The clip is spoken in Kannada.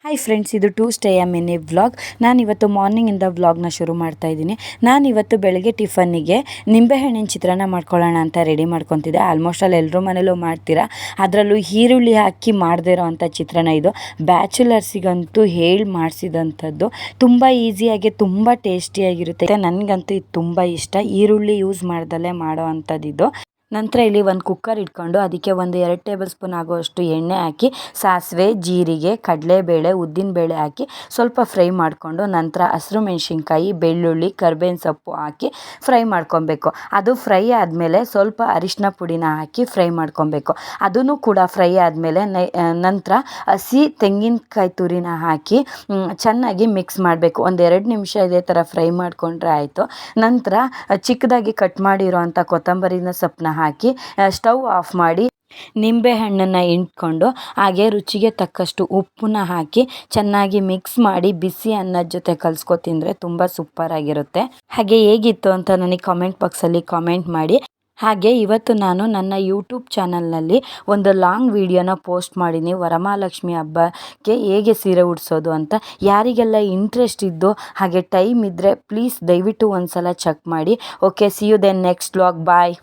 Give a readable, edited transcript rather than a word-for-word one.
ಹಾಯ್ ಫ್ರೆಂಡ್ಸ್, ಇದು two stay A mini vlog. ನಾನಿವತ್ತು ಮಾರ್ನಿಂಗಿಂದ ವ್ಲಾಗ್ನ ಶುರು ಮಾಡ್ತಾ ಇದ್ದೀನಿ. ನಾನಿವತ್ತು ಬೆಳಗ್ಗೆ ಟಿಫನ್ನಿಗೆ ನಿಂಬೆಹಣ್ಣಿನ ಚಿತ್ರಾನ್ನ ಮಾಡ್ಕೊಳ್ಳೋಣ ಅಂತ ರೆಡಿ ಮಾಡ್ಕೊತಿದ್ದೆ. ಆಲ್ಮೋಸ್ಟ್ ಅಲ್ಲಿ ಎಲ್ಲರೂ ಮನೇಲೂ ಮಾಡ್ತೀರಾ, ಅದರಲ್ಲೂ ಈರುಳ್ಳಿ ಹಾಕಿ ಮಾಡದೇ ಇರೋ ಅಂಥ ಚಿತ್ರಾನ್ನ ಇದು. ಬ್ಯಾಚುಲರ್ಸಿಗಂತೂ ಹೇಳಿ ಮಾಡಿಸಿದಂಥದ್ದು. ತುಂಬ ಈಸಿಯಾಗಿ ತುಂಬ ಟೇಸ್ಟಿಯಾಗಿರುತ್ತೆ. ನನಗಂತೂ ಇದು ತುಂಬ ಇಷ್ಟ. ಈರುಳ್ಳಿ ಯೂಸ್ ಮಾಡ್ದಲ್ಲೇ ಮಾಡೋ ಅಂಥದ್ದಿದು. ನಂತರ ಇಲ್ಲಿ ಒಂದು ಕುಕ್ಕರ್ ಇಟ್ಕೊಂಡು ಅದಕ್ಕೆ ಒಂದು 2 ಟೇಬಲ್ ಸ್ಪೂನ್ ಆಗುವಷ್ಟು ಎಣ್ಣೆ ಹಾಕಿ ಸಾಸಿವೆ, ಜೀರಿಗೆ, ಕಡಲೆಬೇಳೆ, ಉದ್ದಿನಬೇಳೆ ಹಾಕಿ ಸ್ವಲ್ಪ ಫ್ರೈ ಮಾಡಿಕೊಂಡು ನಂತರ ಹಸಿರು ಮೆಣಸಿನ್ಕಾಯಿ, ಬೆಳ್ಳುಳ್ಳಿ, ಕರ್ಬೇವಿನ ಸೊಪ್ಪು ಹಾಕಿ ಫ್ರೈ ಮಾಡ್ಕೊಬೇಕು. ಅದು ಫ್ರೈ ಆದಮೇಲೆ ಸ್ವಲ್ಪ ಅರಿಶಿನ ಪುಡಿನ ಹಾಕಿ ಫ್ರೈ ಮಾಡ್ಕೊಬೇಕು. ಅದನ್ನು ಕೂಡ ಫ್ರೈ ಆದಮೇಲೆ ನಂತರ ಹಸಿ ತೆಂಗಿನಕಾಯಿ ತುರಿನ ಹಾಕಿ ಚೆನ್ನಾಗಿ ಮಿಕ್ಸ್ ಮಾಡಬೇಕು. ಒಂದು 2 ನಿಮಿಷ ಇದೇ ಥರ ಫ್ರೈ ಮಾಡಿಕೊಂಡ್ರೆ ಆಯಿತು. ನಂತರ ಚಿಕ್ಕದಾಗಿ ಕಟ್ ಮಾಡಿರೋ ಅಂಥ ಕೊತ್ತಂಬರಿನ ಸೊಪ್ಪನ್ನ ಹಾಕಿ ಸ್ಟವ್ ಆಫ್ ಮಾಡಿ ನಿಂಬೆ ಹಣ್ಣನ್ನು ಹಿಂಡ್ಕೊಂಡು ಹಾಗೆ ರುಚಿಗೆ ತಕ್ಕಷ್ಟು ಉಪ್ಪನ್ನ ಹಾಕಿ ಚೆನ್ನಾಗಿ ಮಿಕ್ಸ್ ಮಾಡಿ ಬಿಸಿ ಅನ್ನದ ಜೊತೆ ಕಲಿಸ್ಕೊ ತಿಂದರೆ ತುಂಬ ಸೂಪರಾಗಿರುತ್ತೆ. ಹಾಗೆ ಹೇಗಿತ್ತು ಅಂತ ನನಗೆ ಕಾಮೆಂಟ್ ಬಾಕ್ಸಲ್ಲಿ ಕಾಮೆಂಟ್ ಮಾಡಿ. ಹಾಗೆ ಇವತ್ತು ನಾನು ನನ್ನ ಯೂಟ್ಯೂಬ್ ಚಾನಲ್ನಲ್ಲಿ ಒಂದು ಲಾಂಗ್ ವಿಡಿಯೋನ ಪೋಸ್ಟ್ ಮಾಡೀನಿ. ವರಮಹಾಲಕ್ಷ್ಮಿ ಹಬ್ಬಕ್ಕೆ ಹೇಗೆ ಸೀರೆ ಉಡಿಸೋದು ಅಂತ. ಯಾರಿಗೆಲ್ಲ ಇಂಟ್ರೆಸ್ಟ್ ಇದ್ದು ಹಾಗೆ ಟೈಮ್ ಇದ್ದರೆ ಪ್ಲೀಸ್ ದಯವಿಟ್ಟು ಒಂದು ಸಲ ಚೆಕ್ ಮಾಡಿ. Okay, see you then next vlog. Bye.